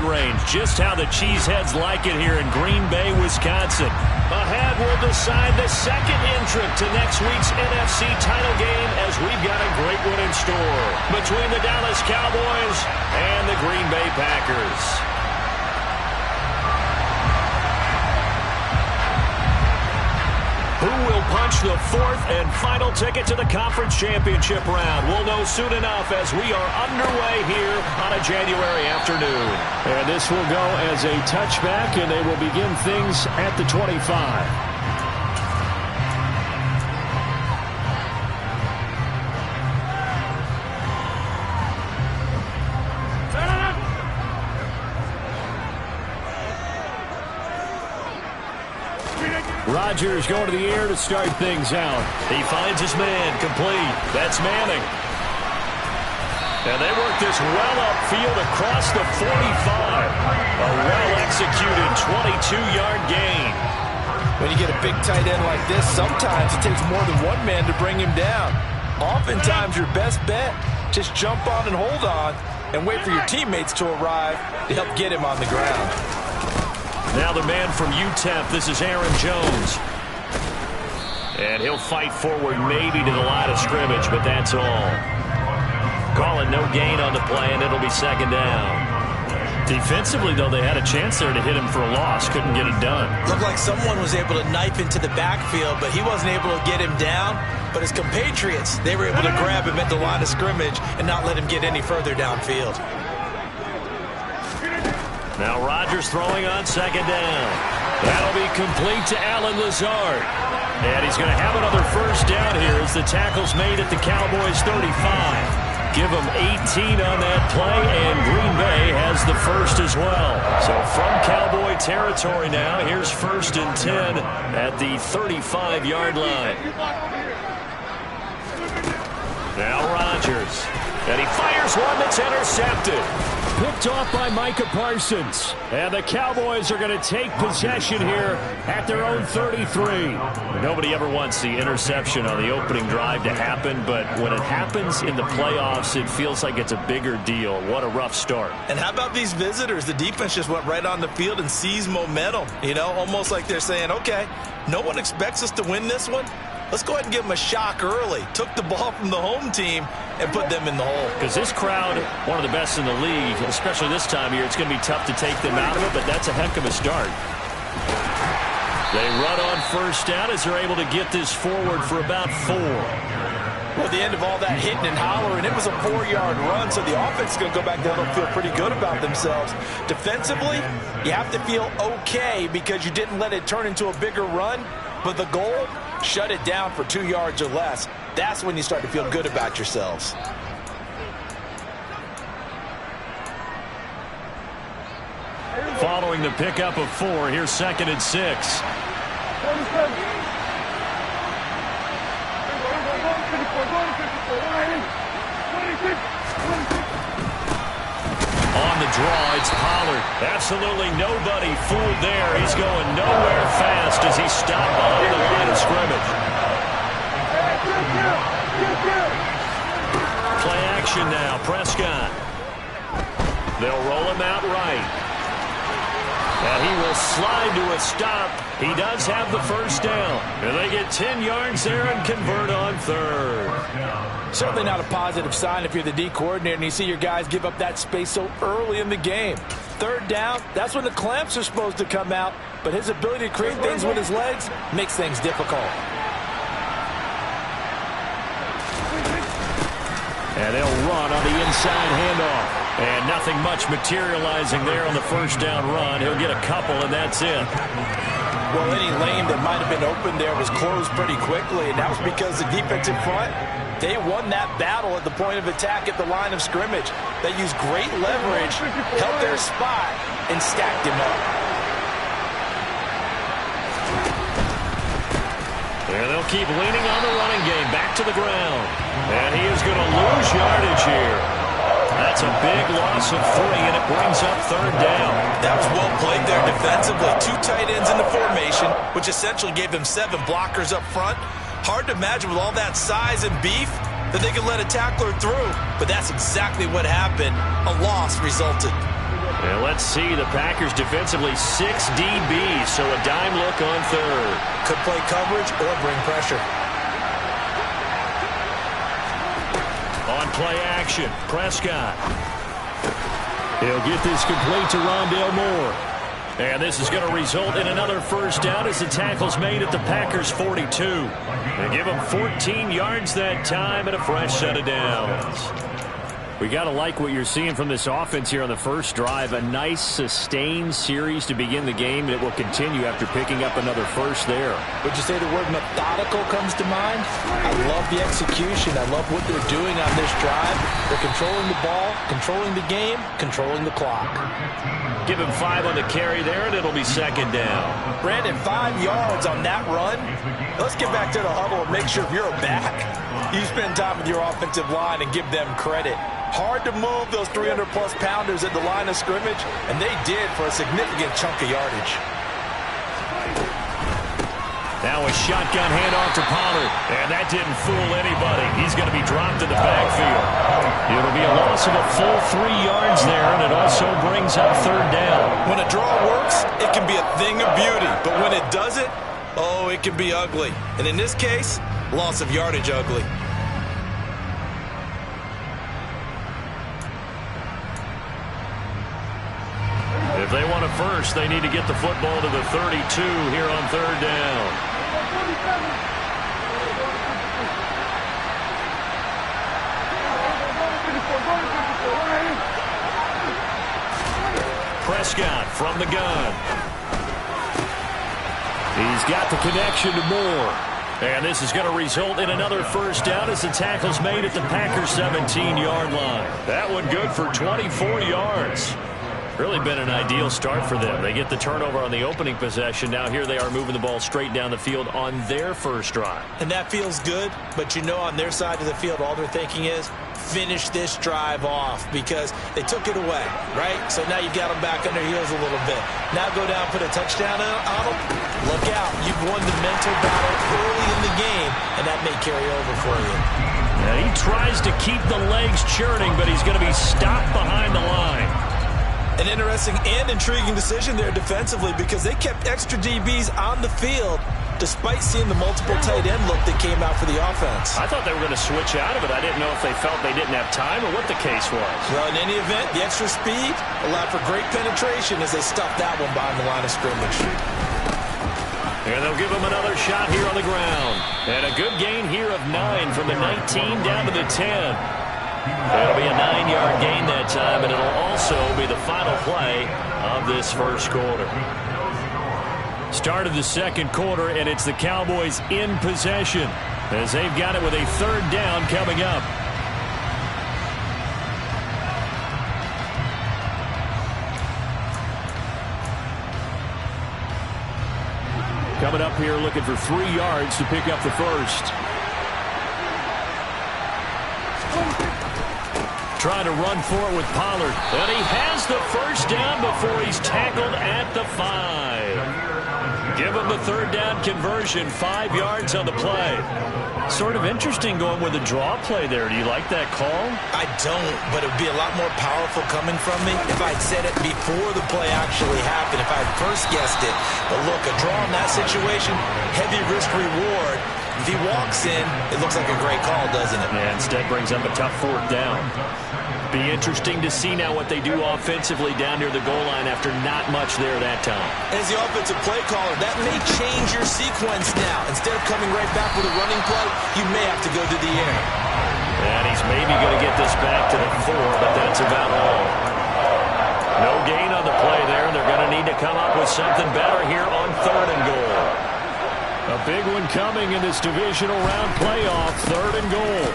range. Just how the Cheeseheads like it here in Green Bay, Wisconsin. Ahead will decide the second entrant to next week's NFC title game, as we've got a great one in store between the Dallas Cowboys and the Green Bay Packers. Who will punch the fourth and final ticket to the conference championship round? We'll know soon enough as we are underway here on a January afternoon. And this will go as a touchback, and they will begin things at the 25. Rodgers going to the air to start things out. He finds his man, complete. That's Manning. And they work this well upfield across the 45. A well-executed 22-yard gain. When you get a big tight end like this, sometimes it takes more than one man to bring him down. Oftentimes, your best bet, just jump on and hold on and wait for your teammates to arrive to help get him on the ground. Now the man from UTEP, this is Aaron Jones. And he'll fight forward maybe to the line of scrimmage, but that's all. Calling no gain on the play, and it'll be second down. Defensively, though, they had a chance there to hit him for a loss. Couldn't get it done. Looked like someone was able to knife into the backfield, but he wasn't able to get him down. But his compatriots, they were able to grab him at the line of scrimmage and not let him get any further downfield. Now Rodgers throwing on second down. That'll be complete to Allen Lazard. And he's going to have another first down here as the tackle's made at the Cowboys' 35. Give them 18 on that play, and Green Bay has the first as well. So from Cowboy territory now, here's 1st and 10 at the 35-yard line. Now Rodgers. And he fires one that's intercepted. Picked off by Micah Parsons. And the Cowboys are going to take possession here at their own 33. Nobody ever wants the interception on the opening drive to happen, but when it happens in the playoffs, it feels like it's a bigger deal. What a rough start. And how about these visitors? The defense just went right on the field and seized momentum. You know, almost like they're saying, okay, no one expects us to win this one. Let's go ahead and give them a shock early. Took the ball from the home team and put them in the hole. Because this crowd, one of the best in the league, especially this time of year, it's going to be tough to take them out of it, but that's a heck of a start. They run on first down as they're able to get this forward for about 4. Well, at the end of all that hitting and hollering, it was a 4-yard run, so the offense is going to go back down and feel pretty good about themselves. Defensively, you have to feel okay because you didn't let it turn into a bigger run, but the goal, shut it down for 2 yards or less. That's when you start to feel good about yourselves. Following the pickup of 4, here's 2nd and 6. On the draw, it's Pollard. Absolutely nobody fooled there. He's going nowhere fast as he's stopped behind the line of scrimmage. Play action now, Prescott. They'll roll him out right. And he will slide to a stop. He does have the first down. And they get 10 yards there and convert on 3rd. Certainly not a positive sign if you're the D coordinator and you see your guys give up that space so early in the game. 3rd down, that's when the clamps are supposed to come out. But his ability to create things with his legs makes things difficult. And they'll run on the inside handoff. And nothing much materializing there on the first down run. He'll get a couple, and that's it. Well, any lane that might have been open there was closed pretty quickly, and that was because the defensive front, they won that battle at the point of attack at the line of scrimmage. They used great leverage, held their spot, and stacked him up. And they'll keep leaning on the running game, back to the ground. And he is going to lose yardage here. That's a big loss of 3, and it brings up 3rd down. That was well played there defensively. 2 tight ends in the formation, which essentially gave them 7 blockers up front. Hard to imagine with all that size and beef that they could let a tackler through. But that's exactly what happened. A loss resulted. And let's see, the Packers defensively 6 DBs, so a dime look on third. Could play coverage or bring pressure. On play action, Prescott. He'll get this complete to Rondale Moore. And this is going to result in another first down as the tackle's made at the Packers' 42. They give them 14 yards that time and a fresh set of downs. We got to like what you're seeing from this offense here on the first drive. A nice, sustained series to begin the game, and it will continue after picking up another first there. Would you say the word methodical comes to mind? I love the execution. I love what they're doing on this drive. They're controlling the ball, controlling the game, controlling the clock. Give him 5 on the carry there, and it'll be second down. Brandon, 5 yards on that run. Let's get back to the huddle and make sure if you're a back, you spend time with your offensive line and give them credit. Hard to move those 300-plus pounders at the line of scrimmage, and they did for a significant chunk of yardage. Now a shotgun handoff to Pollard, and that didn't fool anybody. He's going to be dropped in the backfield. It'll be a loss of a full 3 yards there, and it also brings up third down. When a draw works, it can be a thing of beauty, but when it doesn't, oh, it can be ugly. And in this case, loss of yardage ugly. If they want a first, they need to get the football to the 32 here on third down. Prescott from the gun. He's got the connection to Moore. And this is going to result in another first down as the tackle's made at the Packers' 17-yard line. That one good for 24 yards. Really been an ideal start for them. They get the turnover on the opening possession. Now here they are moving the ball straight down the field on their first drive. And that feels good, but you know on their side of the field all they're thinking is finish this drive off because they took it away, right? So now you got them back on their heels a little bit. Now go down, put a touchdown on them. Look out. You've won the mental battle early in the game, and that may carry over for you. Now he tries to keep the legs churning, but he's going to be stopped behind the line. An interesting and intriguing decision there defensively because they kept extra DBs on the field despite seeing the multiple tight end look that came out for the offense. I thought they were going to switch out of it. I didn't know if they felt they didn't have time or what the case was. Well, in any event, the extra speed allowed for great penetration as they stuffed that one behind the line of scrimmage. And they'll give him another shot here on the ground. And a good gain here of 9 from the 19 down to the 10. It'll be a 9-yard gain that time, and it'll also be the final play of this first quarter. Start of the second quarter, and it's the Cowboys in possession as they've got it with a third down coming up. Coming up here looking for 3 yards to pick up the first. Trying to run for it with Pollard. And he has the first down before he's tackled at the 5. Give him the third down conversion, 5 yards on the play. Sort of interesting going with a draw play there. Do you like that call? I don't, but it would be a lot more powerful coming from me if I'd said it before the play actually happened, if I had first guessed it. But look, a draw in that situation, heavy risk reward. If he walks in, it looks like a great call, doesn't it? Yeah, instead brings up a tough fourth down. Be interesting to see now what they do offensively down near the goal line after not much there that time. As the offensive play caller, that may change your sequence now. Instead of coming right back with a running play, you may have to go to the air. And he's maybe going to get this back to the 4, but that's about all. No gain on the play there. They're going to need to come up with something better here on third and goal. A big one coming in this divisional round playoff, third and goal.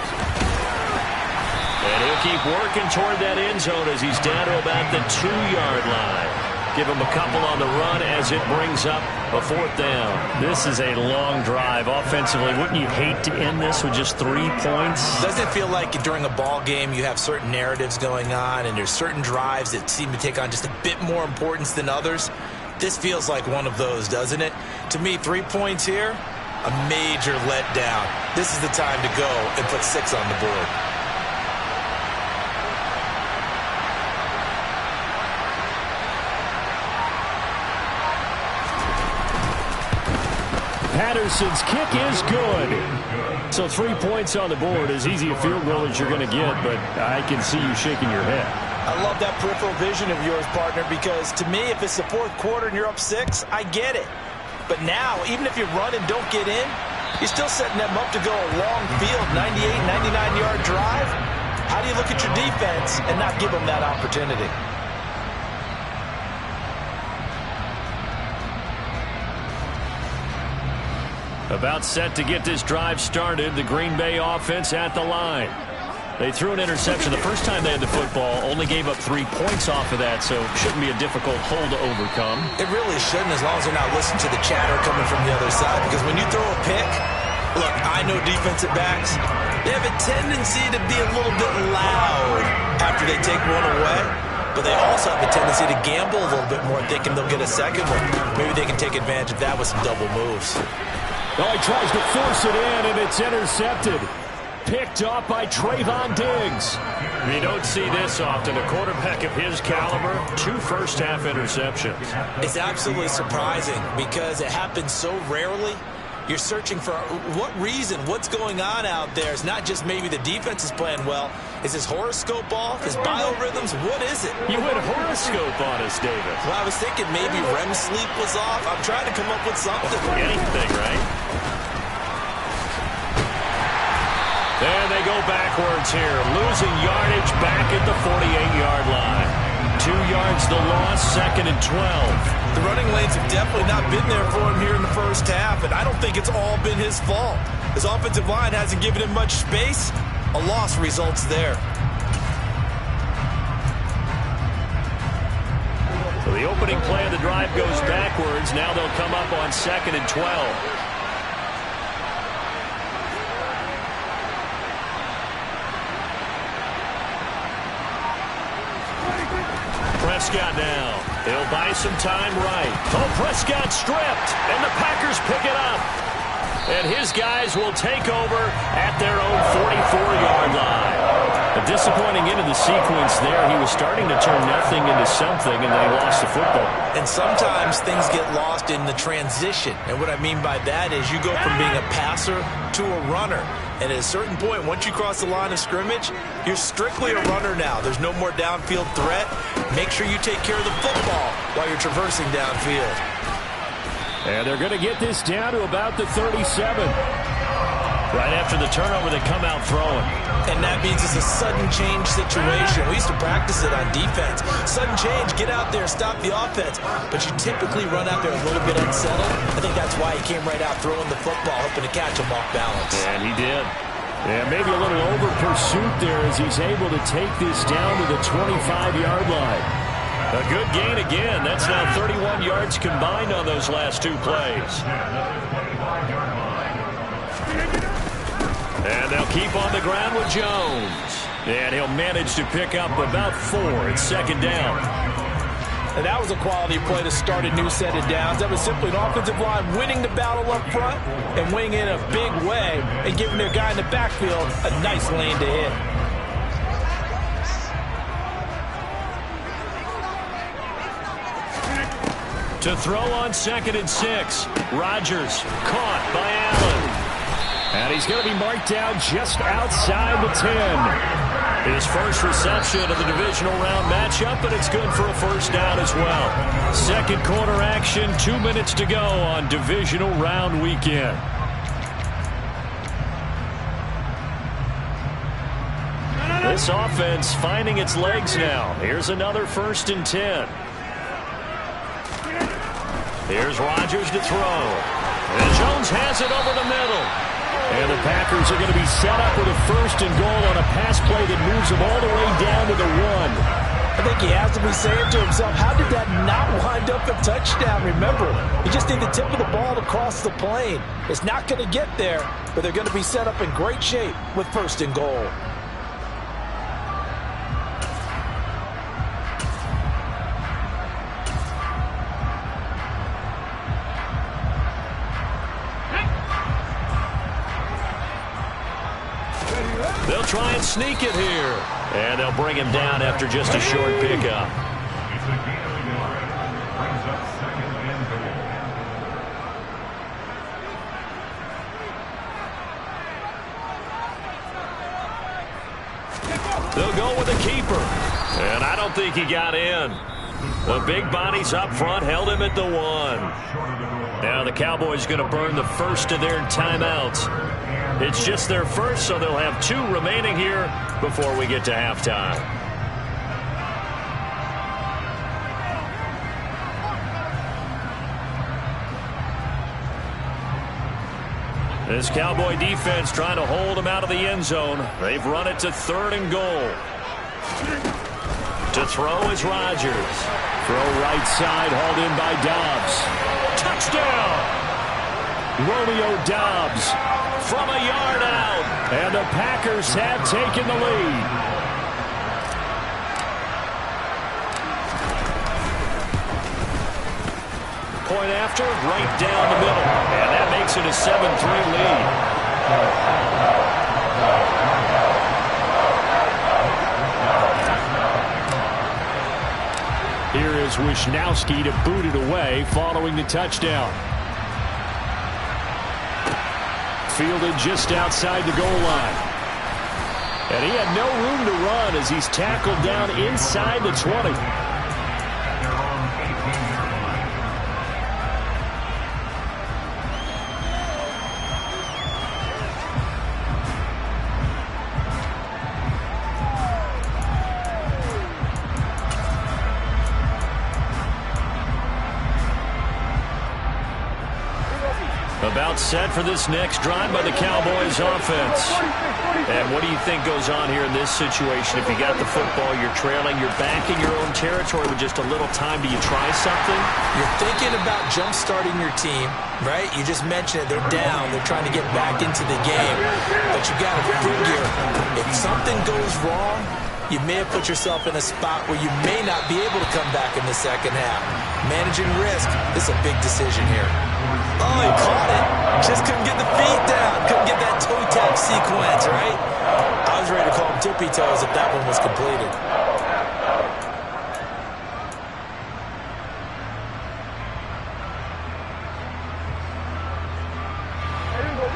And he'll keep working toward that end zone as he's down to about the 2-yard line. Give him a couple on the run as it brings up a fourth down. This is a long drive offensively. Wouldn't you hate to end this with just 3 points? Doesn't it feel like during a ball game you have certain narratives going on and there's certain drives that seem to take on just a bit more importance than others? This feels like one of those, doesn't it? To me, 3 points here, a major letdown. This is the time to go and put 6 on the board. Patterson's kick is good. So 3 points on the board, as easy a field goal as you're going to get, but I can see you shaking your head. I love that peripheral vision of yours, partner, because to me, if it's the fourth quarter and you're up 6, I get it. But now, even if you run and don't get in, you're still setting them up to go a long field, 98, 99-yard drive. How do you look at your defense and not give them that opportunity? About set to get this drive started, the Green Bay offense at the line. They threw an interception the first time they had the football, only gave up 3 points off of that, so shouldn't be a difficult hole to overcome. It really shouldn't, as long as they're not listening to the chatter coming from the other side, because when you throw a pick, look, I know defensive backs, they have a tendency to be a little bit loud after they take one away, but they also have a tendency to gamble a little bit more, thinking they'll get a second one. Maybe they can take advantage of that with some double moves. Oh, he tries to force it in, and it's intercepted. Picked off by Trayvon Diggs. You don't see this often. A quarterback of his caliber, 2 first-half interceptions. It's absolutely surprising because it happens so rarely. You're searching for what reason, what's going on out there. It's not just maybe the defense is playing well. Is his horoscope off? His biorhythms? What is it? You went horoscope on us, David. Well, I was thinking maybe REM sleep was off. I'm trying to come up with something. Anything, right? There they go backwards here. Losing yardage back at the 48-yard line. 2 yards the loss, 2nd and 12. The running lanes have definitely not been there for him here in the first half, and I don't think it's all been his fault. His offensive line hasn't given him much space. A loss results there. So the opening play of the drive goes backwards. Now they'll come up on 2nd and 12. Prescott now. He'll buy some time right. Oh, Prescott stripped, and the Packers pick it up. And his guys will take over at their own 44-yard line. A disappointing end of the sequence there. He was starting to turn nothing into something, and then he lost the football. And sometimes things get lost in the transition. And what I mean by that is you go from being a passer to a runner. And at a certain point, once you cross the line of scrimmage, you're strictly a runner now. There's no more downfield threat. Make sure you take care of the football while you're traversing downfield. And they're going to get this down to about the 37. Right after the turnover, they come out throwing. And that means it's a sudden change situation. We used to practice it on defense. Sudden change, get out there, stop the offense. But you typically run out there a little bit unsettled. I think that's why he came right out throwing the football, hoping to catch him off balance. And he did. Yeah, maybe a little over pursuit there as he's able to take this down to the 25-yard line. A good gain again. That's now 31 yards combined on those last 2 plays. And they'll keep on the ground with Jones. And he'll manage to pick up about 4. It's 2nd down. And that was a quality play to start a new set of downs. That was simply an offensive line winning the battle up front and winning in a big way and giving their guy in the backfield a nice lane to hit. To throw on 2nd and 6. Rodgers caught by Allen. And he's going to be marked down just outside the 10. His first reception of the divisional round matchup, but it's good for a first down as well. Second quarter action, 2 minutes to go on divisional round weekend. This offense finding its legs now. Here's another 1st and 10. Here's Rodgers to throw. And Jones has it over the middle. And the Packers are going to be set up with a 1st and goal on a pass play that moves them all the way down to the 1. I think he has to be saying to himself, how did that not wind up a touchdown? Remember, you just need the tip of the ball to cross the plane. It's not going to get there, but they're going to be set up in great shape with 1st and goal. They'll try and sneak it here. And they'll bring him down after just a short pickup. with the keeper. And I don't think he got in. The big bodies up front held him at the 1. Now the Cowboys going to burn the first of their timeouts. It's just their first, so they'll have 2 remaining here before we get to halftime. This Cowboy defense trying to hold them out of the end zone. They've run it to 3rd and goal. To throw is Rodgers. Throw right side, hauled in by Dobbs. Touchdown! Romeo Dobbs from a yard out. And the Packers have taken the lead. Point after, right down the middle. And that makes it a 7-3 lead. Here is Wisnowski to boot it away following the touchdown. Fielded just outside the goal line. And he had no room to run as he's tackled down inside the 20. About set for this next drive by the Cowboys offense. And what do you think goes on here in this situation? If you got the football, you're trailing, you're back in your own territory with just a little time. Do you try something? You're thinking about jump-starting your team, right? You just mentioned it. They're down. They're trying to get back into the game. But you got to figure, if something goes wrong, you may have put yourself in a spot where you may not be able to come back in the second half. Managing risk is a big decision here. Oh, he caught it. Just couldn't get the feet down. Couldn't get that toe tap sequence, right? I was ready to call him tippy toes if that one was completed.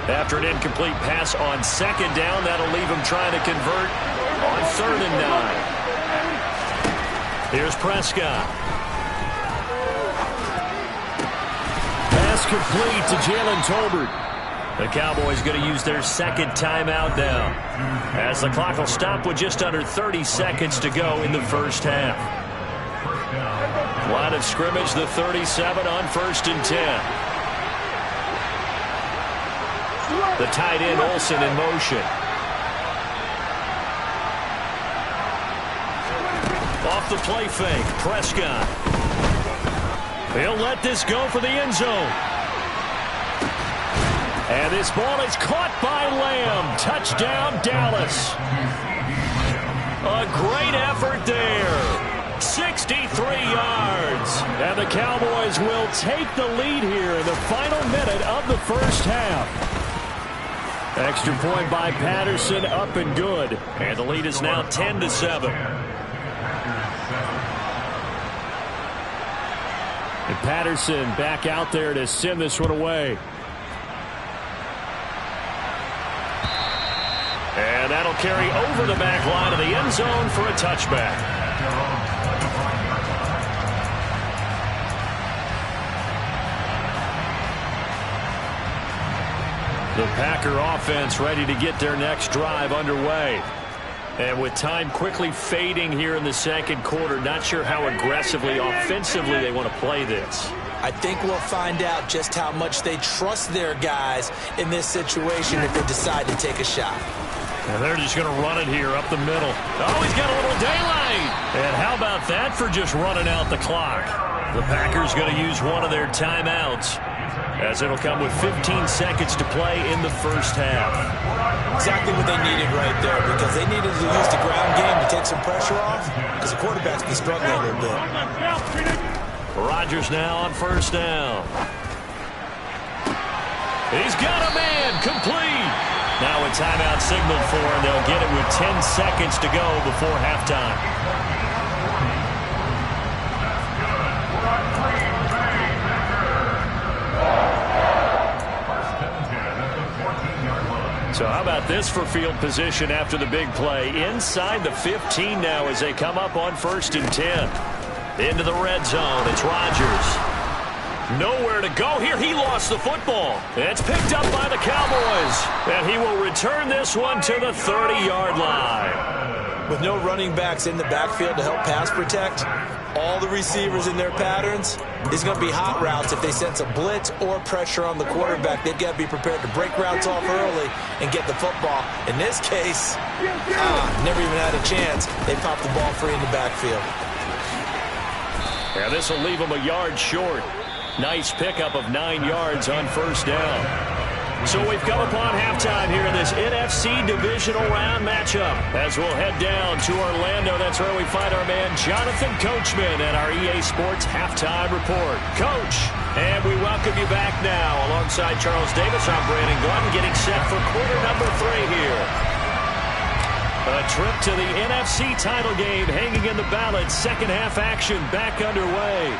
After an incomplete pass on 2nd down, that'll leave him trying to convert on 3rd and 9. Here's Prescott. Pass complete to Jalen Tolbert. The Cowboys going to use their 2nd timeout now, as the clock will stop with just under 30 seconds to go in the first half. Line of scrimmage, the 37 on 1st and 10. The tight end Olsen in motion. Off the play fake, Prescott. He'll let this go for the end zone. And this ball is caught by Lamb. Touchdown, Dallas. A great effort there. 63 yards. And the Cowboys will take the lead here in the final minute of the first half. Extra point by Patterson, up and good. And the lead is now 10-7. And Patterson back out there to send this one away. And that'll carry over the back line of the end zone for a touchback. The Packer offense ready to get their next drive underway. And with time quickly fading here in the second quarter, not sure how aggressively, offensively they want to play this. I think we'll find out just how much they trust their guys in this situation if they decide to take a shot. And they're just going to run it here up the middle. Oh, he's got a little daylight. And how about that for just running out the clock? The Packers going to use one of their timeouts, as it'll come with 15 seconds to play in the first half. Exactly what they needed right there, because they needed to use the ground game to take some pressure off, because the quarterback's been struggling a little bit. Rodgers now on 1st down. He's got a man, complete. Now a timeout signaled for, and they'll get it with 10 seconds to go before halftime. So how about about this for field position after the big play? Inside the 15 now as they come up on 1st and 10. Into the red zone. It's Rodgers. Nowhere to go here. He lost the football. It's picked up by the Cowboys. And he will return this one to the 30-yard line. With no running backs in the backfield to help pass protect, all the receivers in their patterns, these are going to be hot routes. If they sense a blitz or pressure on the quarterback, they've got to be prepared to break routes off early and get the football. In this case, never even had a chance. They popped the ball free in the backfield. Yeah, this will leave them a yard short. Nice pickup of 9 yards on 1st down. So we've come upon halftime here in this NFC Divisional Round matchup. As we'll head down to Orlando, that's where we find our man Jonathan Coachman and our EA Sports Halftime Report. Coach, and we welcome you back now. Alongside Charles Davis, I'm Brandon Gordon, getting set for quarter number 3 here. A trip to the NFC title game hanging in the balance. Second half action back underway.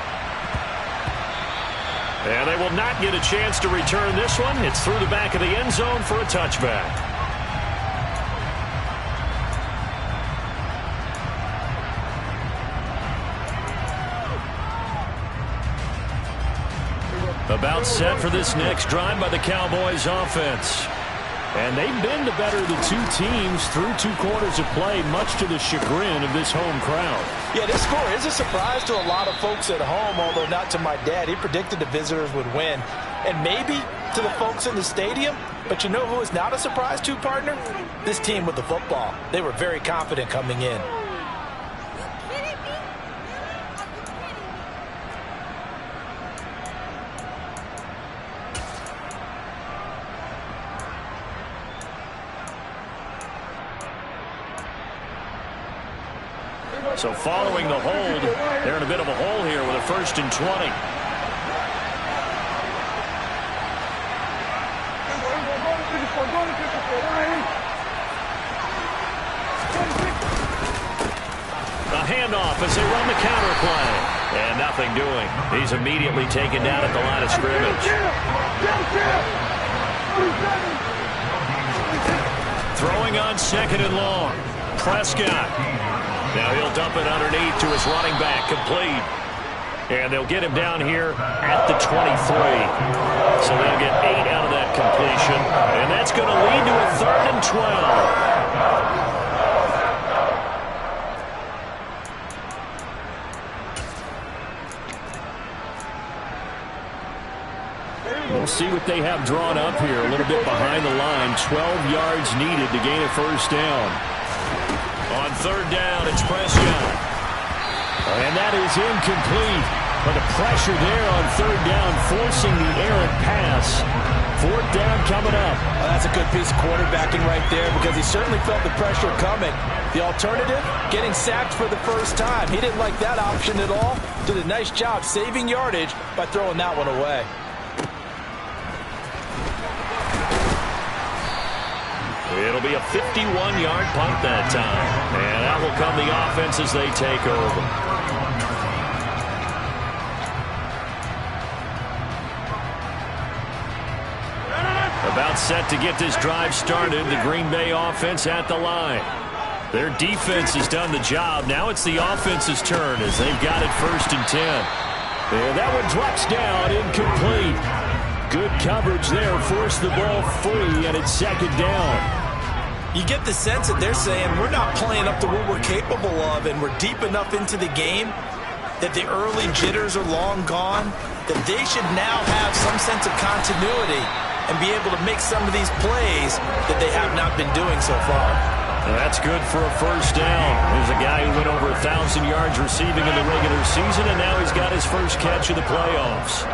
And they will not get a chance to return this one. It's through the back of the end zone for a touchback. About set for this next drive by the Cowboys offense. And they've been the better of the two teams through 2 quarters of play, much to the chagrin of this home crowd. Yeah, this score is a surprise to a lot of folks at home, although not to my dad. He predicted the visitors would win. And maybe to the folks in the stadium. But you know who is not a surprise to, partner? This team with the football. They were very confident coming in. So following the hold, they're in a bit of a hole here with a 1st and 20. A handoff as they run the counter play. And nothing doing. He's immediately taken down at the line of scrimmage. Throwing on 2nd and long. Prescott. Now he'll dump it underneath to his running back, complete. And they'll get him down here at the 23. So they'll get 8 out of that completion. And that's going to lead to a 3rd and 12. We'll see what they have drawn up here. A little bit behind the line. 12 yards needed to gain a 1st down. On 3rd down, it's Prescott. And that is incomplete. But the pressure there on 3rd down, forcing the errant pass. 4th down coming up. Well, that's a good piece of quarterbacking right there because he certainly felt the pressure coming. The alternative, getting sacked for the 1st time. He didn't like that option at all. Did a nice job saving yardage by throwing that one away. It'll be a 51-yard punt that time. And out will come the offense as they take over. About set to get this drive started. The Green Bay offense at the line. Their defense has done the job. Now it's the offense's turn as they've got it 1st and 10. And that one drops down, incomplete. Good coverage there. Forced the ball free, and it's 2nd down. You get the sense that they're saying we're not playing up to what we're capable of, and we're deep enough into the game that the early jitters are long gone, that they should now have some sense of continuity and be able to make some of these plays that they have not been doing so far. That's good for a 1st down. There's a guy who went over 1,000 yards receiving in the regular season, and now he's got his first catch of the playoffs.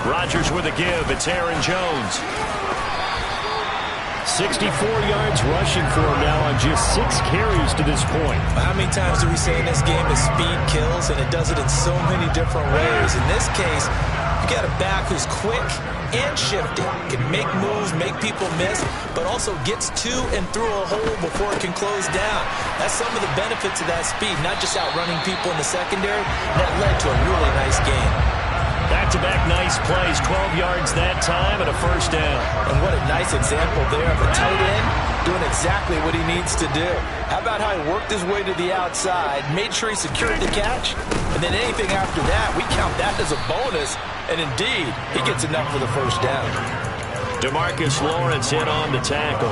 Rodgers with a give. It's Aaron Jones. 64 yards rushing for him now on just 6 carries to this point. How many times do we say in this game that speed kills, and it does it in so many different ways? In this case, you got a back who's quick and shifty, can make moves, make people miss, but also gets to and through a hole before it can close down. That's some of the benefits of that speed, not just outrunning people in the secondary. That led to a really nice game. Back-to-back nice plays, 12 yards that time and a first down. And what a nice example there of a tight end doing exactly what he needs to do. How about how he worked his way to the outside, made sure he secured the catch, and then anything after that, we count that as a bonus. And indeed, he gets enough for the first down. DeMarcus Lawrence hit on the tackle.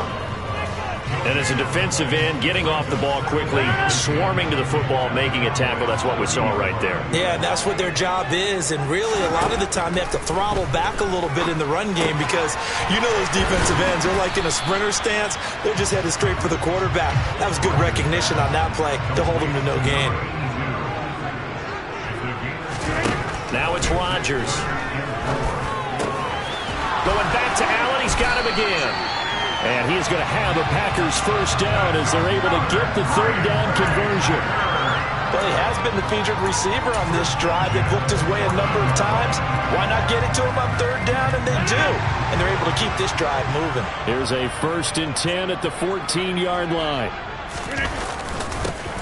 And as a defensive end, getting off the ball quickly, swarming to the football, making a tackle, that's what we saw right there. Yeah, and that's what their job is. And really, a lot of the time, they have to throttle back a little bit in the run game because you know those defensive ends, they're like in a sprinter stance. They're just headed straight for the quarterback. That was good recognition on that play to hold him to no gain. Now it's Rodgers. Going back to Allen, he's got him again. And he's going to have a Packers first down as they're able to get the third down conversion. Well, he has been the featured receiver on this drive. They've looked his way a number of times. Why not get it to him on third down? And they do. And they're able to keep this drive moving. Here's a 1st and 10 at the 14-yard line.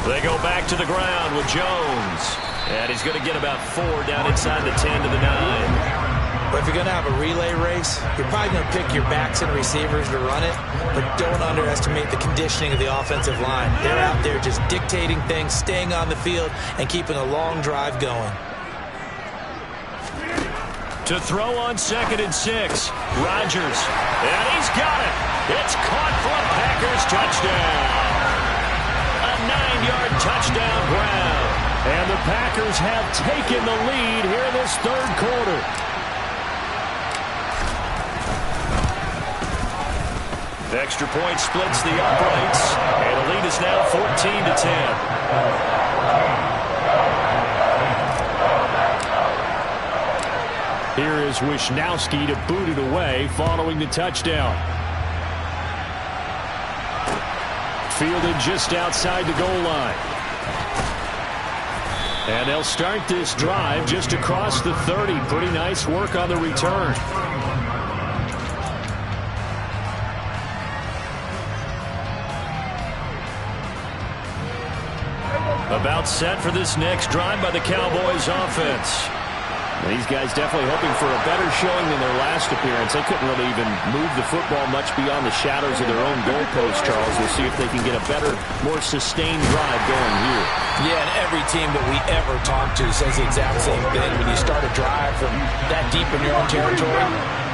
They go back to the ground with Jones. And he's going to get about 4 down inside the 10 to the 9. But if you're going to have a relay race, you're probably going to pick your backs and receivers to run it, but don't underestimate the conditioning of the offensive line. They're out there just dictating things, staying on the field, and keeping a long drive going. To throw on 2nd and 6, Rodgers. And he's got it. It's caught for a Packers touchdown. A 9-yard touchdown ground. And the Packers have taken the lead here in this third quarter. The extra point splits the uprights, and the lead is now 14 to 10. Here is Wisnowski to boot it away following the touchdown. Fielded just outside the goal line. And they'll start this drive just across the 30. Pretty nice work on the return. About set for this next drive by the Cowboys offense. These guys definitely hoping for a better showing than their last appearance. They couldn't really even move the football much beyond the shadows of their own goalpost, Charles. We'll see if they can get a better, more sustained drive going here. Yeah, and every team that we ever talk to says the exact same thing. When you start a drive from that deep in your own territory,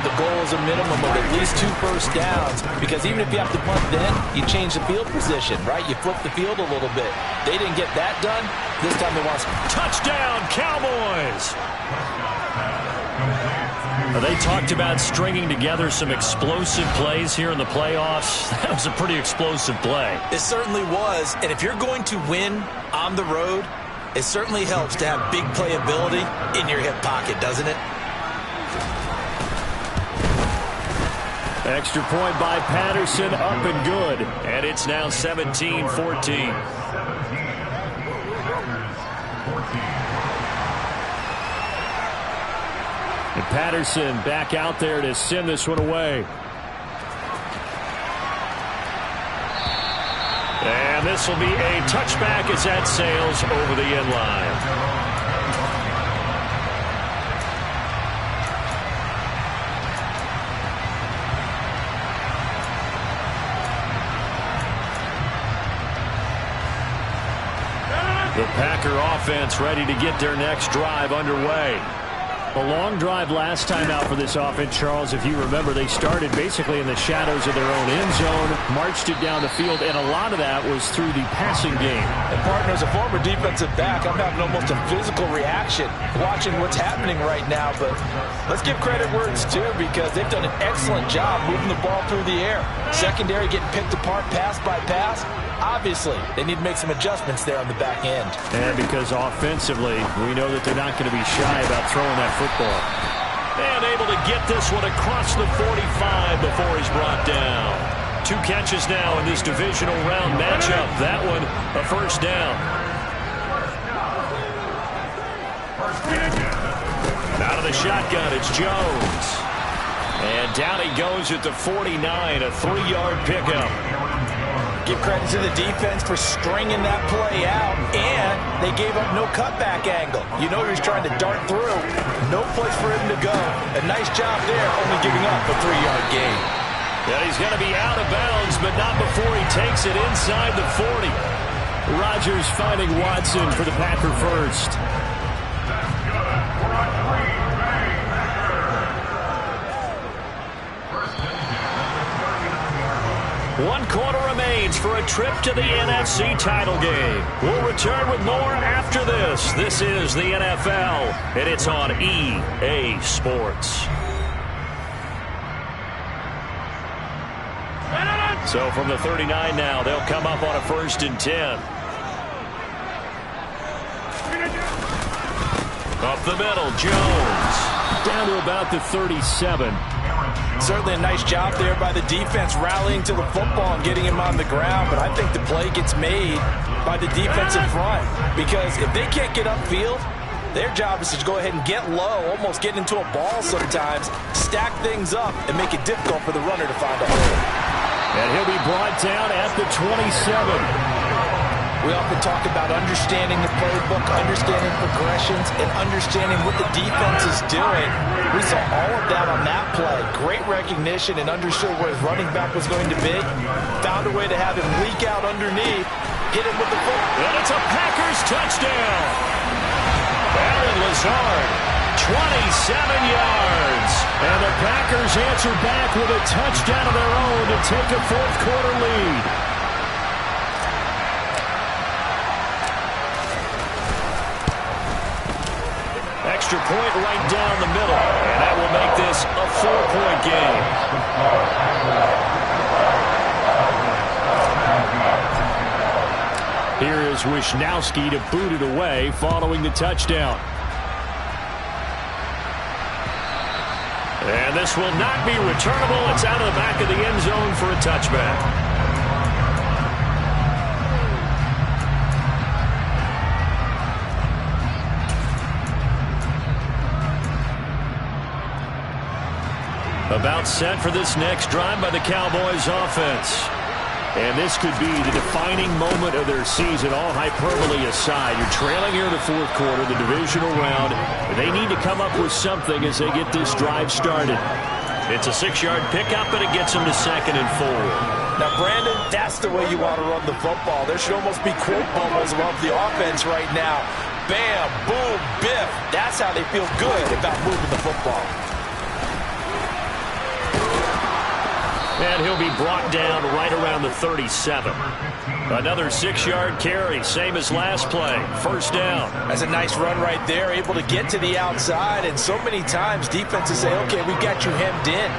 the goal is a minimum of at least 2 first downs, because even if you have to punt then, you change the field position, right? You flip the field a little bit. They didn't get that done. This time they want touchdown, Cowboys! They talked about stringing together some explosive plays here in the playoffs. That was a pretty explosive play. It certainly was, and if you're going to win on the road, it certainly helps to have big playability in your hip pocket, doesn't it? Extra point by Patterson, up and good. And it's now 17-14. And Patterson back out there to send this one away. And this will be a touchback as that sails over the end line. The Packer offense ready to get their next drive underway. A long drive last time out for this offense, Charles. If you remember, they started basically in the shadows of their own end zone, marched it down the field, and a lot of that was through the passing game. And partner, as a former defensive back, I'm having almost a physical reaction watching what's happening right now. But let's give credit where it's due, because they've done an excellent job moving the ball through the air. Secondary getting picked apart pass by pass. Obviously, they need to make some adjustments there on the back end. And because offensively, we know that they're not going to be shy about throwing that football. And able to get this one across the 45 before he's brought down. 2 catches now in this divisional round matchup. That one, a first down. Out of the shotgun, it's Jones. And down he goes at the 49, a 3-yard pickup. Give credit to the defense for stringing that play out and they gave up no cutback angle. You know he's trying to dart through. No place for him to go. A nice job there, only giving up a 3-yard gain. Yeah, he's going to be out of bounds, but not before he takes it inside the 40. Rodgers finding Watson for the Packer first. One quarter remains for a trip to the NFC title game. We'll return with more after this. This is the NFL, and it's on EA Sports. So from the 39 now, they'll come up on a 1st and 10. Up the middle, Jones. Down to about the 37. Certainly a nice job there by the defense rallying to the football and getting him on the ground, but I think the play gets made by the defensive front because if they can't get upfield, their job is to go ahead and get low, almost get into a ball sometimes, stack things up, and make it difficult for the runner to find a hole. And he'll be brought down at the 27. We often talk about understanding the playbook, understanding progressions, and understanding what the defense is doing. We saw all of that on that play. Great recognition and understood where his running back was going to be. Found a way to have him leak out underneath, hit him with the foot. And it's a Packers touchdown. Allen Lazard, 27 yards. And the Packers answer back with a touchdown of their own to take a 4th quarter lead. Extra point right down the middle, and that will make this a 4-point game. Here is Wisnowski to boot it away following the touchdown. And this will not be returnable. It's out of the back of the end zone for a touchback. About set for this next drive by the Cowboys offense. And this could be the defining moment of their season, all hyperbole aside. You're trailing here in the 4th quarter, the divisional round. They need to come up with something as they get this drive started. It's a 6-yard pickup, and it gets them to 2nd and 4. Now, Brandon, that's the way you want to run the football. There should almost be quote bubbles above the offense right now. Bam, boom, biff. That's how they feel good about moving the football. And he'll be brought down right around the 37. Another 6-yard carry, same as last play. 1st down. That's a nice run right there, able to get to the outside. And so many times defenses say, okay, we got you hemmed in.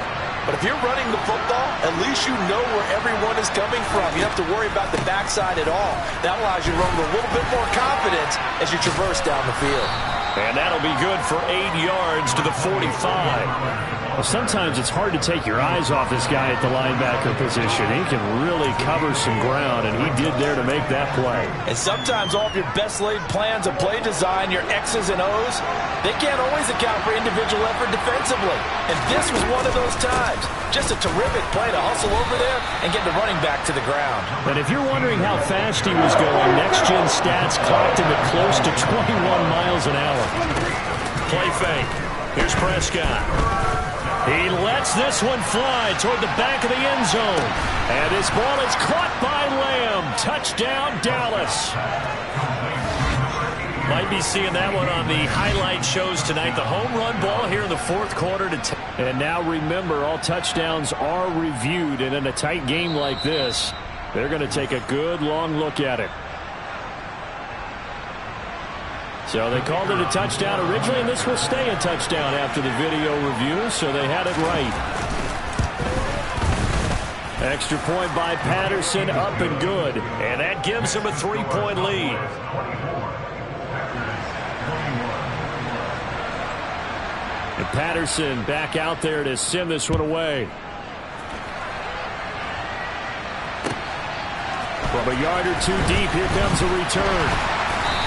But if you're running the football, at least you know where everyone is coming from. You don't have to worry about the backside at all. That allows you to run with a little bit more confidence as you traverse down the field. And that'll be good for 8 yards to the 45. Well, sometimes it's hard to take your eyes off this guy at the linebacker position. He can really cover some ground, and he did there to make that play. And sometimes all of your best laid plans of play design, your X's and O's, they can't always account for individual effort defensively. And this was one of those times. Just a terrific play to hustle over there and get the running back to the ground. And if you're wondering how fast he was going, next-gen stats clocked him at close to 21 miles an hour. Play fake. Here's Prescott. He lets this one fly toward the back of the end zone. And his ball is caught by Lamb. Touchdown, Dallas. Might be seeing that one on the highlight shows tonight. The home run ball here in the 4th quarter. And now remember, all touchdowns are reviewed. And in a tight game like this, they're going to take a good long look at it. So they called it a touchdown originally, and this will stay a touchdown after the video review, so they had it right. Extra point by Patterson, up and good. And that gives them a 3-point lead. And Patterson back out there to send this one away. From a yard or two deep, here comes a return.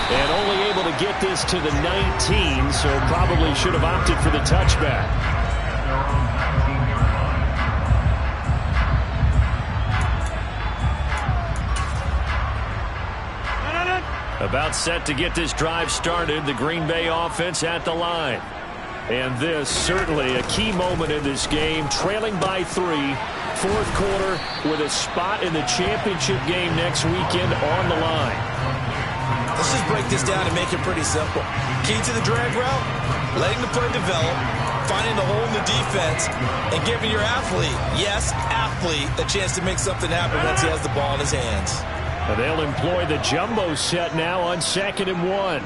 And only able to get this to the 19, so probably should have opted for the touchback. About set to get this drive started, the Green Bay offense at the line. And this certainly a key moment in this game, trailing by 3, fourth quarter, with a spot in the championship game next weekend on the line. Let's just break this down and make it pretty simple. Key to the drag route, letting the play develop, finding the hole in the defense, and giving your athlete, yes, athlete, a chance to make something happen once he has the ball in his hands. And they'll employ the jumbo set now on 2nd and 1.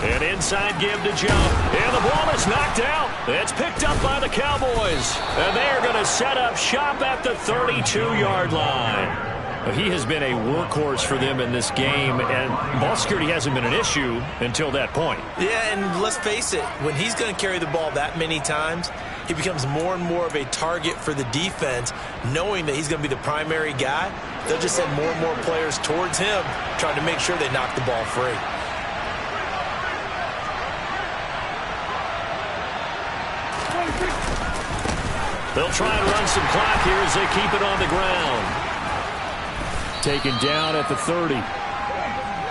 An inside give to jump. And the ball is knocked out. It's picked up by the Cowboys. And they're going to set up shop at the 32-yard line. He has been a workhorse for them in this game, and ball security hasn't been an issue until that point. Yeah, and let's face it, when he's going to carry the ball that many times, he becomes more and more of a target for the defense, knowing that he's going to be the primary guy. They'll just send more and more players towards him, trying to make sure they knock the ball free. They'll try and run some clock here as they keep it on the ground. Taken down at the 30.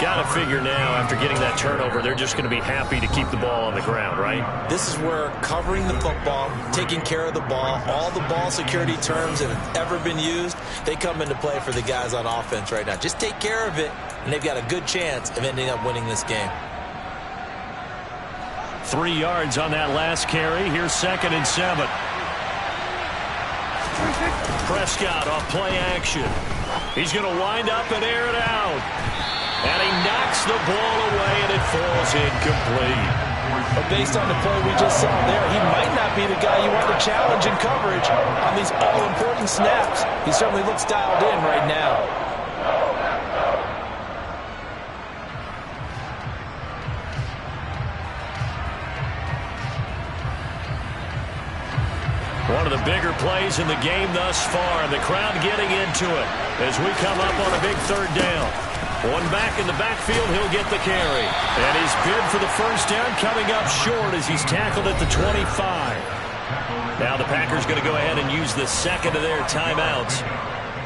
Got to figure now, after getting that turnover, they're just going to be happy to keep the ball on the ground, right? This is where covering the football, taking care of the ball, all the ball security terms that have ever been used, they come into play for the guys on offense right now. Just take care of it, and they've got a good chance of ending up winning this game. 3 yards on that last carry. Here's 2nd and 7. Prescott off play action. He's going to wind up and air it out. And he knocks the ball away, and it falls incomplete. But based on the play we just saw there, he might not be the guy you want to challenge in coverage on these all-important snaps. He certainly looks dialed in right now. One of the bigger plays in the game thus far. The crowd getting into it as we come up on a big 3rd down. One back in the backfield, he'll get the carry. And his bid for the first down coming up short as he's tackled at the 25. Now the Packers going to go ahead and use the second of their timeouts.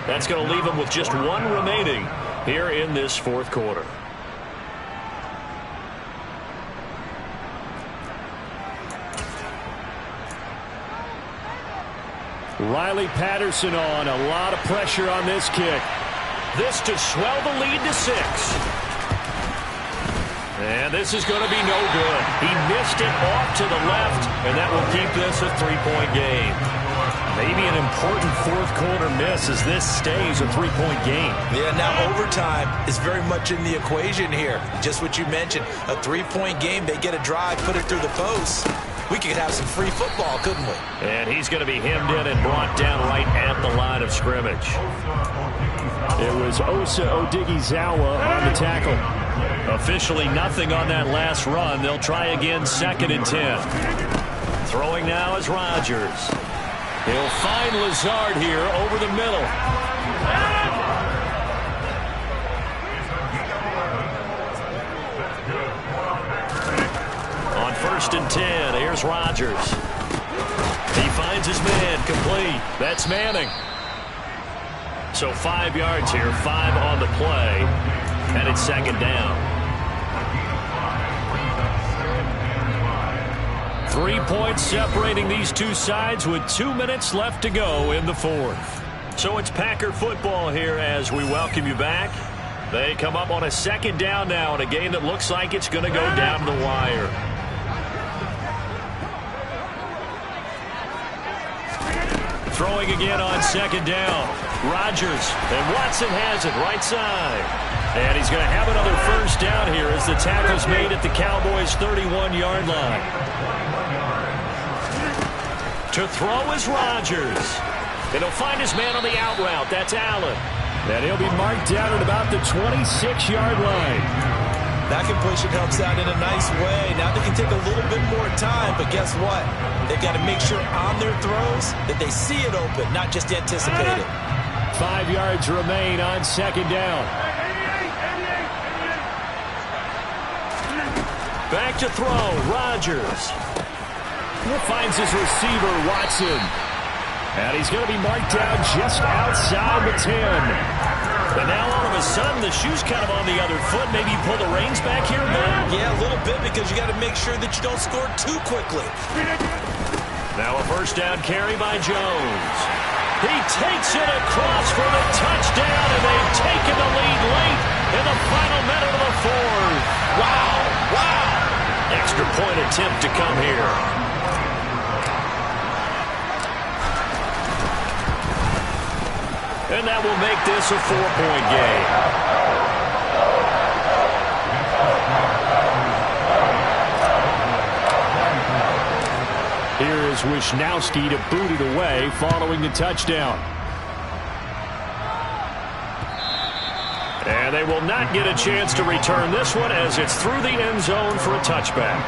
That's going to leave them with just 1 remaining here in this fourth quarter. Riley Patterson on. A lot of pressure on this kick. This to swell the lead to 6. And this is going to be no good. He missed it off to the left, and that will keep this a 3-point game. Maybe an important fourth quarter miss as this stays a 3-point game. Yeah, now overtime is very much in the equation here. Just what you mentioned, a 3-point game. They get a drive, put it through the post. We could have some free football, couldn't we? And he's going to be hemmed in and brought down right at the line of scrimmage. It was Osa Odighizuwa on the tackle. Officially nothing on that last run. They'll try again, 2nd and 10. Throwing now is Rodgers. He'll find Lazard here over the middle. On 1st and 10, here's Rodgers. He finds his man, complete. That's Manning. So 5 yards here, 5 on the play, and it's 2nd down. 3 points separating these two sides with 2 minutes left to go in the fourth. So it's Packer football here as we welcome you back. They come up on a 2nd down now in a game that looks like it's going to go down to the wire. Throwing again on 2nd down. Rodgers, and Watson has it right side. And he's going to have another first down here as the tackle's made at the Cowboys' 31-yard line. To throw is Rodgers. And he'll find his man on the out route. That's Allen. And he'll be marked down at about the 26-yard line. That completion helps out in a nice way. Now they can take a little bit more time, but guess what? They've got to make sure on their throws that they see it open, not just anticipate it. 5 yards remain on 2nd down. Back to throw, Rodgers. Finds his receiver, Watson. And he's going to be marked down just outside the 10. And now all of a sudden the shoe's kind of on the other foot. Maybe you pull the reins back here a bit? Yeah, a little bit because you got to make sure that you don't score too quickly. Now a first down carry by Jones. He takes it across for the touchdown, and they've taken the lead late in the final minute of the fourth. Wow, wow. Extra point attempt to come here. And that will make this a 4-point game. Here is Wisnowski to boot it away following the touchdown. And they will not get a chance to return this one as it's through the end zone for a touchback.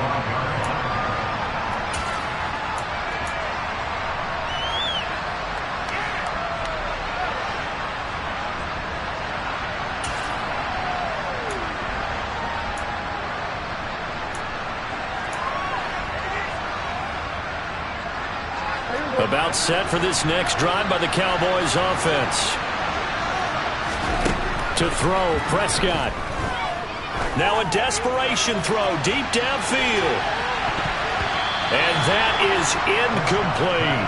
About set for this next drive by the Cowboys offense. To throw, Prescott. Now a desperation throw deep downfield. And that is incomplete.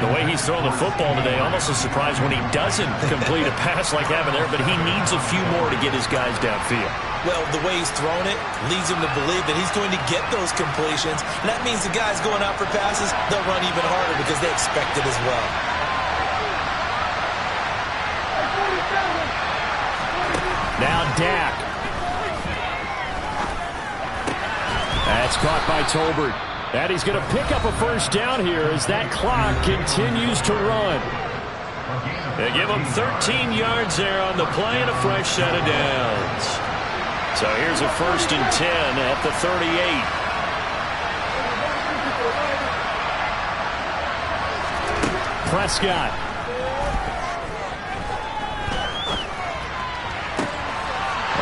The way he's throwing the football today, almost a surprise when he doesn't complete a pass like that there, but he needs a few more to get his guys downfield. Well, the way he's thrown it leads him to believe that he's going to get those completions. And that means the guys going out for passes, they'll run even harder because they expect it as well. Now Dak. That's caught by Tolbert. And he's going to pick up a first down here as that clock continues to run. They give him 13 yards there on the play and a fresh set of downs. So here's a 1st and 10 at the 38. Prescott.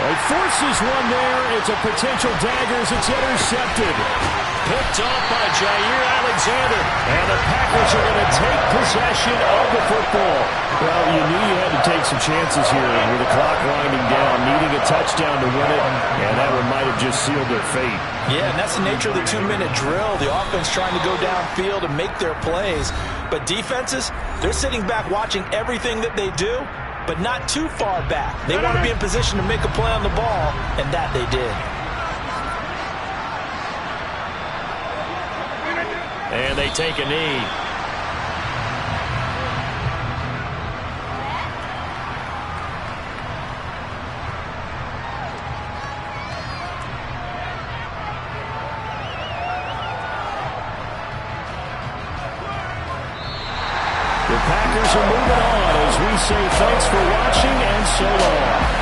He forces one there. It's a potential dagger as it's intercepted. Picked off by Jair Alexander. And the Packers are going to take possession of the football. Well, you knew you had to take some chances here with the clock winding down, needing a touchdown to win it, and that one might have just sealed their fate. Yeah, and that's the nature of the 2-minute drill. The offense trying to go downfield and make their plays. But defenses, they're sitting back watching everything that they do, but not too far back. They want to be in position to make a play on the ball, and that they did. And they take a knee. The Packers are moving on as we say thanks for watching and so long.